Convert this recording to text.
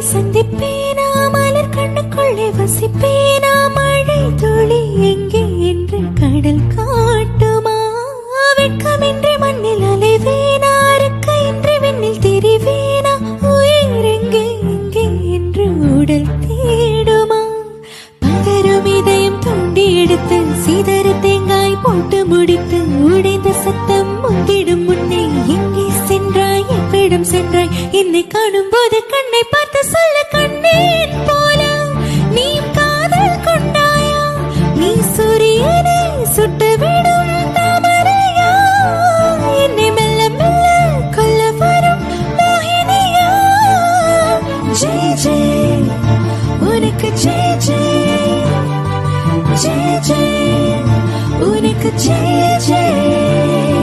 சந்திப்பேனா மலர் கண்ணுக்குள்ளே வசிப்பேனா மழை துளி எங்கே என்று கடல் காட்டுமா வெட்கமின்றி மண்ணில் அலைவேனா அறுக்கையின்றி விண்ணில் திரிவேனா உயிர் எங்கே எங்கே என்று உடல் தேடுமா பதறும் இதயம் தோண்டி எடுத்து சிதறு தேங்காய் போட்டு முடித்து உடைந்த சத்தம் முந்திடும் முன்னே எங்கே சென்றாய் எவ்விடம் சென்றாய் என்னை காணும் போது கண்ணை பார்த்து சொல்ல கண்ணேன் போல நீ காதல் கொண்டாயா நீ சூரியனை சுட்டுவிடும் தாமரையா என்னை மெல்ல மெல்ல கொல்ல வரும் மோகினியா ஜெய் ஜெய் உனக்கு ஜெய் ஜெய் ஜெய் ஜெய் உனக்கு ஜெய் ஜெய்